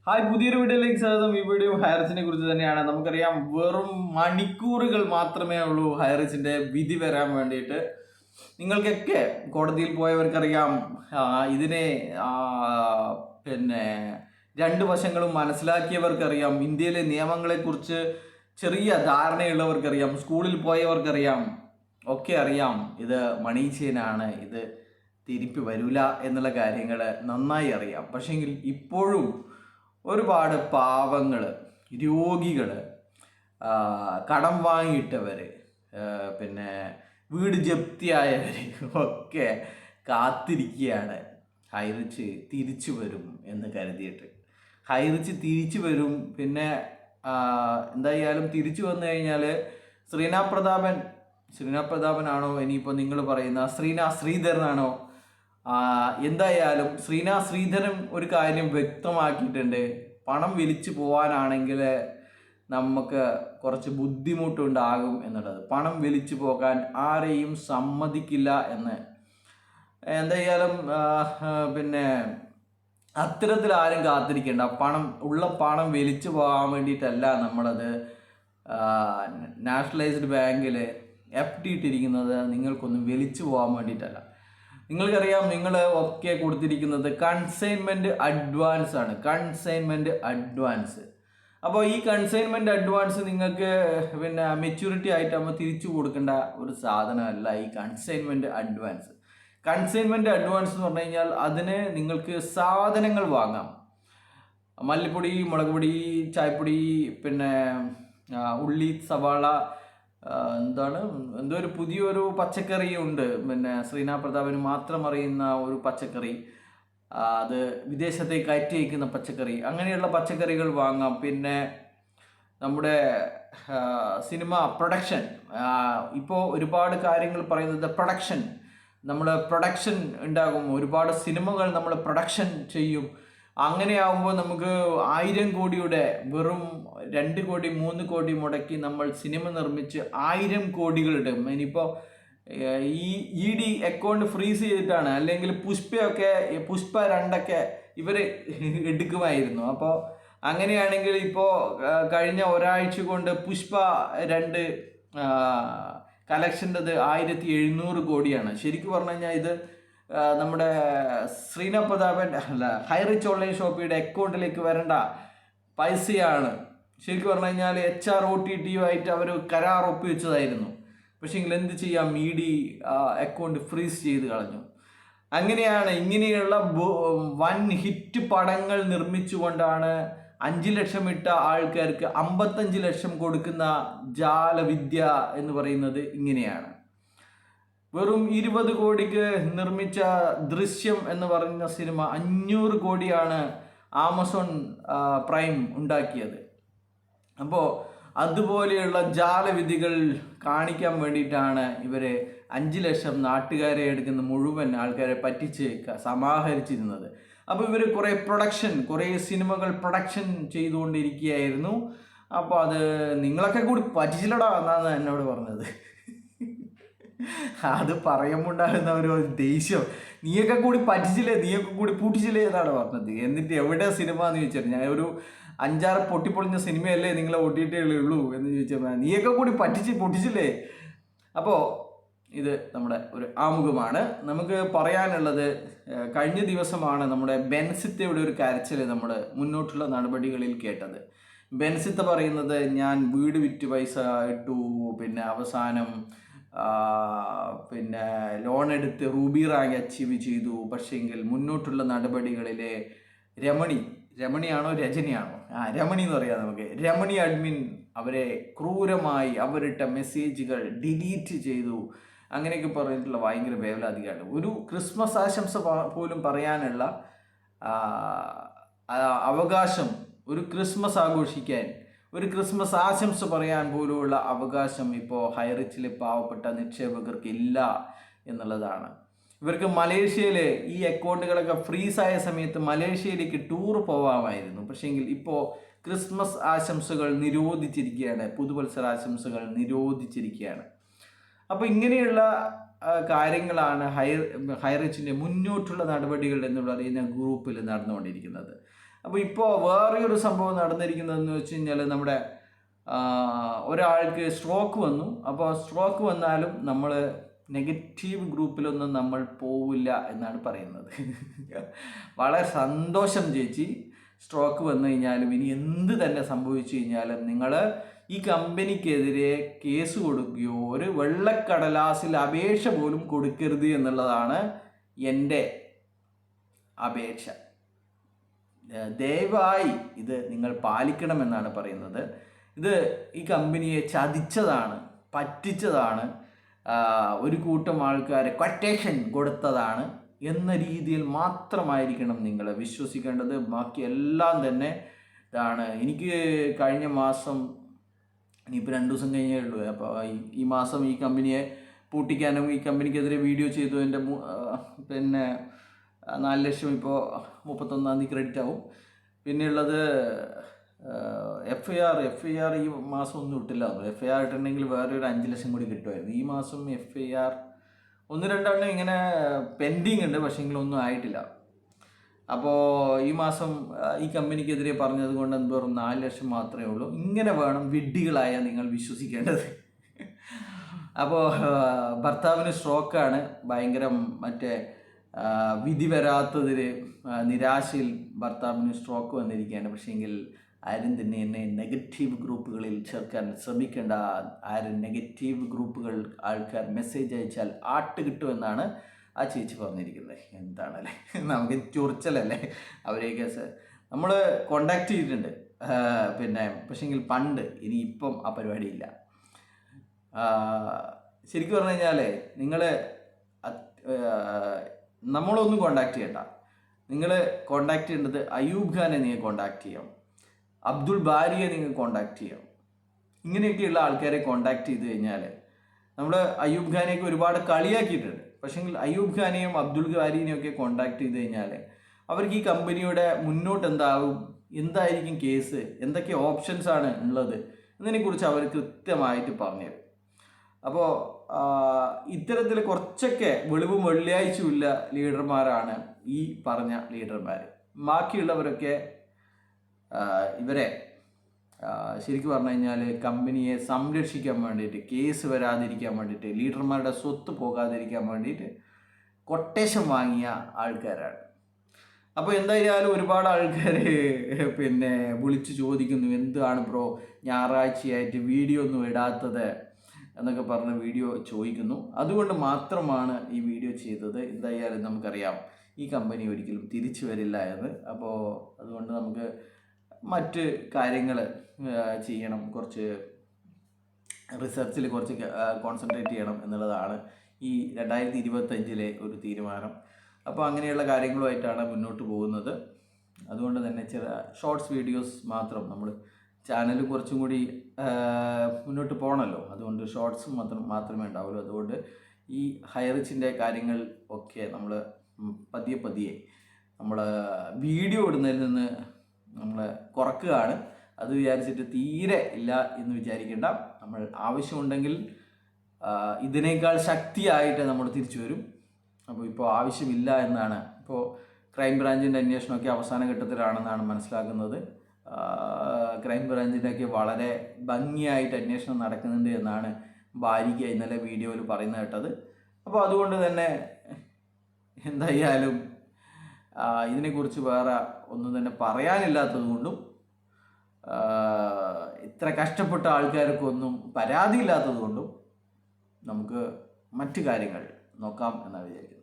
Hi, പുതിയൊരു വീഡിയോയിലേക്ക് സ്വാഗതം. ഈ വീഡിയോ ഹൈറിച്ചിനെ കുറിച്ച് തന്നെയാണ്. നമുക്കറിയാം, വെറും മണിക്കൂറുകൾ മാത്രമേ ഉള്ളൂ ഹൈറിച്ചിന്റെ വിധി വരാൻ വേണ്ടിയിട്ട്. നിങ്ങൾക്കൊക്കെ കോടതിയിൽ പോയവർക്കറിയാം, ഇതിനെ പിന്നെ രണ്ട് വശങ്ങളും മനസ്സിലാക്കിയവർക്കറിയാം, ഇന്ത്യയിലെ നിയമങ്ങളെക്കുറിച്ച് ചെറിയ ധാരണയുള്ളവർക്കറിയാം, സ്കൂളിൽ പോയവർക്കറിയാം, ഒക്കെ അറിയാം ഇത് മണി ചെയിനാണ്, ഇത് തിരിപ്പി വരില്ല എന്നുള്ള കാര്യങ്ങൾ നന്നായി അറിയാം. പക്ഷേങ്കിൽ ഇപ്പോഴും ഒരുപാട് പാവങ്ങൾ, രോഗികൾ, കടം വാങ്ങിയിട്ടവർ, പിന്നെ വീട് ജപ്തിയായവർ ഒക്കെ കാത്തിരിക്കുകയാണ് ഹൈറിച്ച് തിരിച്ചു വരും എന്ന് കരുതിയിട്ട്. ഹൈറിച്ച് തിരിച്ചു വരും. പിന്നെ എന്തായാലും തിരിച്ചു വന്നു കഴിഞ്ഞാൽ ശ്രീനാഥ് പ്രതാപനാണോ ഇനിയിപ്പോൾ നിങ്ങൾ പറയുന്ന ശ്രീധരനാണോ, എന്തായാലും ശ്രീധരൻ ഒരു കാര്യം വ്യക്തമാക്കിയിട്ടുണ്ട്. പണം വലിച്ചു പോകാനാണെങ്കിൽ നമുക്ക് കുറച്ച് ബുദ്ധിമുട്ടുണ്ടാകും എന്നുള്ളത്. പണം വലിച്ചു പോകാൻ ആരെയും സമ്മതിക്കില്ല എന്ന്. എന്തായാലും പിന്നെ അത്തരത്തിൽ ആരും കാത്തിരിക്കേണ്ട. പണം വലിച്ചു പോകാൻ വേണ്ടിയിട്ടല്ല നമ്മളത് നാഷണലൈസ്ഡ് ബാങ്കിൽ FD ഇട്ടിരിക്കുന്നത്. നിങ്ങൾക്കൊന്നും വലിച്ചു പോകാൻ വേണ്ടിയിട്ടല്ല. നിങ്ങൾക്കറിയാം, നിങ്ങൾ ഒക്കെ കൊടുത്തിരിക്കുന്നത് കൺസൈൻമെൻറ്റ് അഡ്വാൻസ് ആണ്. Consignment advance. അപ്പോൾ ഈ കൺസൈൻമെൻറ്റ് അഡ്വാൻസ് നിങ്ങൾക്ക് പിന്നെ മെച്യൂരിറ്റി ആയിട്ടാകുമ്പോൾ തിരിച്ചു കൊടുക്കേണ്ട ഒരു സാധനമല്ല ഈ കൺസൈൻമെൻറ്റ് അഡ്വാൻസ്. കൺസൈൻമെൻറ്റ് അഡ്വാൻസ് എന്ന് പറഞ്ഞു കഴിഞ്ഞാൽ അതിന് നിങ്ങൾക്ക് സാധനങ്ങൾ വാങ്ങാം. മല്ലിപ്പൊടി, മുളക് പൊടി, ചായപ്പൊടി, പിന്നെ ഉള്ളി, സവാള, എന്തോ ഒരു പുതിയൊരു പച്ചക്കറി ഉണ്ട്, പിന്നെ ശ്രീനാഥ് പ്രതാപന് മാത്രം അറിയുന്ന ഒരു പച്ചക്കറി, അത് വിദേശത്തേക്ക് കയറ്റി അയക്കുന്ന പച്ചക്കറി. അങ്ങനെയുള്ള പച്ചക്കറികൾ വാങ്ങാം. പിന്നെ നമ്മുടെ സിനിമ പ്രൊഡക്ഷൻ, ഇപ്പോൾ ഒരുപാട് കാര്യങ്ങൾ പറയുന്നത് പ്രൊഡക്ഷൻ ഉണ്ടാകും. ഒരുപാട് സിനിമകൾ നമ്മൾ പ്രൊഡക്ഷൻ ചെയ്യും. അങ്ങനെയാവുമ്പോൾ നമുക്ക് 1000 കോടിയുടെ വെറും 2 കോടി 3 കോടി മുടക്കി നമ്മൾ സിനിമ നിർമ്മിച്ച് 1000 കോടികളുടെ ഇനിയിപ്പോൾ ED അക്കൗണ്ട് ഫ്രീസ് ചെയ്തിട്ടാണ്, അല്ലെങ്കിൽ പുഷ്പ 2 ഇവർ എടുക്കുമായിരുന്നു. അപ്പോൾ അങ്ങനെയാണെങ്കിൽ ഇപ്പോൾ കഴിഞ്ഞ ഒരാഴ്ച കൊണ്ട് പുഷ്പ 2 കളക്ഷൻ്റെത് 1700 കോടിയാണ്. ശരിക്കും പറഞ്ഞു കഴിഞ്ഞാൽ ഇത് നമ്മുടെ ശ്രീനാഥ് പ്രതാപൻ ഹൈറിച്ച് ഓൺലൈൻ ഷോപ്പിയുടെ അക്കൗണ്ടിലേക്ക് വരേണ്ട പൈസയാണ്. ശരിക്കും പറഞ്ഞു കഴിഞ്ഞാൽ HROTTയുമായിട്ട് അവർ കരാർ ഒപ്പുവെച്ചതായിരുന്നു. പക്ഷേ എന്ത് ചെയ്യാം, ED അക്കൗണ്ട് ഫ്രീസ് ചെയ്ത് കളഞ്ഞു. അങ്ങനെയാണ് ഇങ്ങനെയുള്ള വൻ ഹിറ്റ് പടങ്ങൾ നിർമ്മിച്ചുകൊണ്ടാണ് 5 ലക്ഷം ഇട്ട ആൾക്കാർക്ക് 55 ലക്ഷം കൊടുക്കുന്ന ജാലവിദ്യ എന്ന് പറയുന്നത് ഇങ്ങനെയാണ്. വെറും 20 കോടിക്ക് നിർമ്മിച്ച ദൃശ്യം എന്ന് പറയുന്ന സിനിമ 500 കോടിയാണ് ആമസോൺ പ്രൈം ഉണ്ടാക്കിയത്. അപ്പോൾ അതുപോലെയുള്ള ജാലവിധികൾ കാണിക്കാൻ വേണ്ടിയിട്ടാണ് ഇവർ 5 ലക്ഷം നാട്ടുകാരെ എടുക്കുന്ന മുഴുവൻ ആൾക്കാരെ പറ്റിച്ച് സമാഹരിച്ചിരുന്നത്. അപ്പോൾ ഇവർ കുറേ സിനിമകൾ പ്രൊഡക്ഷൻ ചെയ്തുകൊണ്ടിരിക്കുകയായിരുന്നു. അപ്പോൾ അത് നിങ്ങളൊക്കെ കൂടി പറ്റിച്ചില്ലടാ എന്നാണ് എന്നോട് പറഞ്ഞത്. അത് പറയുമ്പോൾ ഉണ്ടാകുന്ന ഒരു ദേഷ്യം, നീയൊക്കെ കൂടി പറ്റിച്ചില്ലേ, നീയൊക്കെ കൂടി പൂട്ടിച്ചില്ലേ എന്നാണ് പറഞ്ഞത്. എന്നിട്ട് എവിടെ സിനിമ എന്ന് ചോദിച്ചാൽ, ഞാൻ ഒരു 5-6 പൊട്ടിപ്പൊളിഞ്ഞ സിനിമയല്ലേ നിങ്ങളെ OTT ഉള്ളൂ എന്ന് ചോദിച്ചാൽ, നീയൊക്കെ കൂടി പൊട്ടിച്ചില്ലേ. അപ്പോൾ ഇത് നമ്മുടെ ഒരു ആമുഖമാണ്. നമുക്ക് പറയാനുള്ളത്, കഴിഞ്ഞ ദിവസമാണ് നമ്മുടെ ബെൻസിത്തയുടെ ഒരു കരച്ചിൽ നമ്മൾ മുന്നോട്ടുള്ള നടപടികളിൽ കേട്ടത്. ബെൻസിത്ത പറയുന്നത്, ഞാൻ വീട് വിറ്റ് പൈസ ഇട്ടു, പിന്നെ അവസാനം പിന്നെ ലോൺ എടുത്ത് റൂബി റാങ്ക് അച്ചീവ് ചെയ്തു. പക്ഷേങ്കിൽ മുന്നോട്ടുള്ള നടപടികളിലെ രമണിയാണോ രജനിയാണോ രമണി എന്ന് പറയാം നമുക്ക്, രമണി അഡ്മിൻ അവരെ ക്രൂരമായി അവരിട്ട മെസ്സേജുകൾ ഡിലീറ്റ് ചെയ്തു. അങ്ങനെയൊക്കെ പറഞ്ഞിട്ടുള്ള ഭയങ്കര വേവലാതികാണ്. ഒരു ക്രിസ്മസ് ആശംസ പോലും പറയാനുള്ള അവകാശം, ഒരു ക്രിസ്മസ് ആഘോഷിക്കാൻ, ഒരു ക്രിസ്മസ് ആശംസ പറയാൻ പോലുമുള്ള അവകാശം ഇപ്പോൾ ഹൈറിച്ചിലെ പാവപ്പെട്ട നിക്ഷേപകർക്ക് ഇല്ല എന്നുള്ളതാണ്. ഇവർക്ക് മലേഷ്യയിൽ ഈ അക്കൗണ്ടുകളൊക്കെ ഫ്രീസായ സമയത്ത് മലേഷ്യയിലേക്ക് ടൂർ പോകാമായിരുന്നു. പക്ഷേങ്കിൽ ഇപ്പോൾ ക്രിസ്മസ് ആശംസകൾ നിരോധിച്ചിരിക്കുകയാണ്, പുതുവത്സരാശംസകൾ നിരോധിച്ചിരിക്കുകയാണ്. അപ്പോൾ ഇങ്ങനെയുള്ള കാര്യങ്ങളാണ് ഹൈറിച്ചിൻ്റെ മുന്നോട്ടുള്ള നടപടികൾ എന്ന് പറയുന്ന ഗ്രൂപ്പിൽ നടന്നുകൊണ്ടിരിക്കുന്നത്. അപ്പോൾ ഇപ്പോൾ വേറെയൊരു സംഭവം നടന്നിരിക്കുന്നതെന്ന് വെച്ച് കഴിഞ്ഞാൽ നമ്മുടെ ഒരാൾക്ക് സ്ട്രോക്ക് വന്നു. അപ്പോൾ സ്ട്രോക്ക് വന്നാലും നമ്മൾ നെഗറ്റീവ് ഗ്രൂപ്പിലൊന്നും നമ്മൾ പോവില്ല എന്നാണ് പറയുന്നത്. വളരെ സന്തോഷം ചേച്ചി. സ്ട്രോക്ക് വന്നു കഴിഞ്ഞാലും ഇനി എന്ത് തന്നെ സംഭവിച്ചു കഴിഞ്ഞാലും നിങ്ങൾ ഈ കമ്പനിക്കെതിരെ കേസ് കൊടുക്കുകയോ ഒരു വെള്ളക്കടലാസിൽ അപേക്ഷ പോലും കൊടുക്കരുത് എന്നുള്ളതാണ് എൻ്റെ അപേക്ഷ. ദയവായി ഇത് നിങ്ങൾ പാലിക്കണമെന്നാണ് പറയുന്നത്. ഇത് ഈ കമ്പനിയെ ചതിച്ചതാണ്, പറ്റിച്ചതാണ്, ഒരു കൂട്ടം ആൾക്കാരെ ക്വട്ടേഷൻ കൊടുത്തതാണ് എന്ന രീതിയിൽ മാത്രമായിരിക്കണം നിങ്ങൾ വിശ്വസിക്കേണ്ടത്. ബാക്കി എല്ലാം തന്നെ ഇതാണ്. എനിക്ക് കഴിഞ്ഞ മാസം, ഇനിയിപ്പോൾ 2 ദിവസം കഴിഞ്ഞേ ഉള്ളൂ, അപ്പോൾ ഈ മാസം ഈ കമ്പനിയെ പൂട്ടിക്കാനും ഈ കമ്പനിക്കെതിരെ വീഡിയോ ചെയ്തു എൻ്റെ പിന്നെ 4 ലക്ഷം ഇപ്പോൾ 31-ാം തീയതി ക്രെഡിറ്റ് ആവും. പിന്നെയുള്ളത് FIR ഈ മാസം ഒന്നും ഇട്ടില്ല. FIR ഇട്ടിട്ടുണ്ടെങ്കിൽ വേറെ ഒരു 5 ലക്ഷം കൂടി കിട്ടുമായിരുന്നു. ഈ മാസം FIR 1-2 ഇങ്ങനെ പെൻഡിങ് ഉണ്ട്, പക്ഷേങ്കിലൊന്നും ആയിട്ടില്ല. അപ്പോൾ ഈ മാസം ഈ കമ്പനിക്കെതിരെ പറഞ്ഞത് കൊണ്ട് വെറും 4 ലക്ഷം മാത്രമേ ഉള്ളൂ. ഇങ്ങനെ വേണം വിഡ്ഢികളായ നിങ്ങൾ വിശ്വസിക്കേണ്ടത്. അപ്പോൾ ഭർത്താവിന് സ്ട്രോക്കാണ്. ഭയങ്കര മറ്റേ വിധി വരാത്തതിൽ നിരാശയിൽ ഭർത്താവിന് സ്ട്രോക്ക് വന്നിരിക്കുകയാണ്. പക്ഷേങ്കിൽ ആരും തന്നെ എന്നെ നെഗറ്റീവ് ഗ്രൂപ്പുകളിൽ ചേർക്കാൻ ശ്രമിക്കേണ്ട. ആരും നെഗറ്റീവ് ഗ്രൂപ്പുകൾ ആൾക്കാർ മെസ്സേജ് അയച്ചാൽ ആട്ട് കിട്ടുമെന്നാണ് ആ ചേച്ചി പറഞ്ഞിരിക്കുന്നത്. എന്താണല്ലേ, നമുക്ക് ചൊറിച്ചലല്ലേ അവരെയൊക്കെ. നമ്മൾ കോണ്ടാക്ട് ചെയ്തിട്ടുണ്ട് പിന്നെ, പക്ഷേങ്കിൽ പണ്ട്. ഇനി ഇപ്പം ആ പരിപാടിയില്ല. ശരിക്കും പറഞ്ഞു കഴിഞ്ഞാൽ നിങ്ങൾ നമ്മളൊന്നും കോണ്ടാക്ട് ചെയ്യണ്ട. നിങ്ങൾ കോണ്ടാക്ട് ചെയ്യേണ്ടത് അയൂബ് ഖാനെ നിങ്ങൾ കോണ്ടാക്ട് ചെയ്യാം, അബ്ദുൾ ബാരിയെ നിങ്ങൾ കോണ്ടാക്ട് ചെയ്യാം. ഇങ്ങനെയൊക്കെയുള്ള ആൾക്കാരെ കോണ്ടാക്ട് ചെയ്ത് കഴിഞ്ഞാൽ നമ്മൾ അയൂബ് ഖാനെയൊക്കെ ഒരുപാട് കളിയാക്കിയിട്ടുണ്ട്. പക്ഷേങ്കിൽ അയൂബ് ഖാനെയും അബ്ദുൾ ബാരിനെയും ഒക്കെ കോണ്ടാക്ട് ചെയ്ത് കഴിഞ്ഞാൽ അവർക്ക് ഈ കമ്പനിയുടെ മുന്നോട്ട് എന്തായിരിക്കും കേസ്, എന്തൊക്കെ ഓപ്ഷൻസ് ആണ് ഉള്ളത് എന്നതിനെക്കുറിച്ച് അവർ കൃത്യമായിട്ട് പറഞ്ഞുതരും. അപ്പോൾ ഇത്തരത്തിൽ കുറച്ചൊക്കെ വെളിവും വെള്ളിയാഴ്ചയുമില്ല ലീഡർമാരാണ് ഈ പറഞ്ഞ ലീഡർമാർ. ബാക്കിയുള്ളവരൊക്കെ ഇവരെ ശരിക്കും പറഞ്ഞു കഴിഞ്ഞാൽ കമ്പനിയെ സംരക്ഷിക്കാൻ വേണ്ടിയിട്ട്, കേസ് വരാതിരിക്കാൻ വേണ്ടിയിട്ട്, ലീഡർമാരുടെ സ്വത്ത് പോകാതിരിക്കാൻ വേണ്ടിയിട്ട് കൊട്ടേഷൻ വാങ്ങിയ ആൾക്കാരാണ്. അപ്പോൾ എന്തായാലും ഒരുപാട് ആൾക്കാർ പിന്നെ വിളിച്ച് ചോദിക്കുന്നു, എന്താണ് ബ്രോ ഞായറാഴ്ചയായിട്ട് വീഡിയോ ഒന്നും ഇടാത്തത് എന്നൊക്കെ പറഞ്ഞ് വീഡിയോ ചോദിക്കുന്നു. അതുകൊണ്ട് മാത്രമാണ് ഈ വീഡിയോ ചെയ്തത്. എന്തായാലും നമുക്കറിയാം ഈ കമ്പനി ഒരിക്കലും തിരിച്ചു വരില്ല എന്ന്. അപ്പോൾ അതുകൊണ്ട് നമുക്ക് മറ്റ് കാര്യങ്ങൾ ചെയ്യണം, കുറച്ച് റിസർച്ചിൽ കുറച്ച് കോൺസെൻട്രേറ്റ് ചെയ്യണം എന്നുള്ളതാണ് ഈ 2025 ഒരു തീരുമാനം. അപ്പോൾ അങ്ങനെയുള്ള കാര്യങ്ങളുമായിട്ടാണ് മുന്നോട്ട് പോകുന്നത്. അതുകൊണ്ട് തന്നെ ചില ഷോർട്സ് വീഡിയോസ് മാത്രം, നമ്മൾ ചാനൽ കുറച്ചും കൂടി മുന്നോട്ട് പോകണമല്ലോ, അതുകൊണ്ട് ഷോർട്സ് മാത്രമേ ഉണ്ടാവുള്ളൂ. അതുകൊണ്ട് ഈ ഹൈറിച്ചിൻ്റെ കാര്യങ്ങൾ ഒക്കെ നമ്മൾ പതിയെ നമ്മൾ വീഡിയോ ഇടുന്നതിൽ നിന്ന് നമ്മൾ കുറക്കുകയാണ്. അത് വിചാരിച്ചിട്ട് തീരെ ഇല്ല എന്ന് വിചാരിക്കേണ്ട. നമ്മൾ ആവശ്യമുണ്ടെങ്കിൽ ഇതിനേക്കാൾ ശക്തിയായിട്ട് നമ്മൾ തിരിച്ചു വരും. അപ്പോൾ ഇപ്പോൾ ആവശ്യമില്ല എന്നാണ്. ഇപ്പോൾ ക്രൈംബ്രാഞ്ചിൻ്റെ അന്വേഷണമൊക്കെ അവസാന ഘട്ടത്തിലാണെന്നാണ് മനസ്സിലാക്കുന്നത്. ക്രൈംബ്രാഞ്ചിൻ്റെയൊക്കെ വളരെ ഭംഗിയായിട്ട് അന്വേഷണം നടക്കുന്നുണ്ട് എന്നാണ് ഭാര്യയ്ക്ക് ഇന്നലെ വീഡിയോയിൽ പറയുന്നത് കേട്ടത്. അപ്പോൾ അതുകൊണ്ട് തന്നെ എന്തായാലും ഇതിനെക്കുറിച്ച് വേറെ ഒന്നും തന്നെ പറയാനില്ലാത്തത് കൊണ്ടും ഇത്ര കഷ്ടപ്പെട്ട ആൾക്കാർക്കൊന്നും പരാതിയില്ലാത്തത് കൊണ്ടും നമുക്ക് മറ്റു കാര്യങ്ങൾ നോക്കാം എന്നാണ് വിചാരിക്കുന്നത്.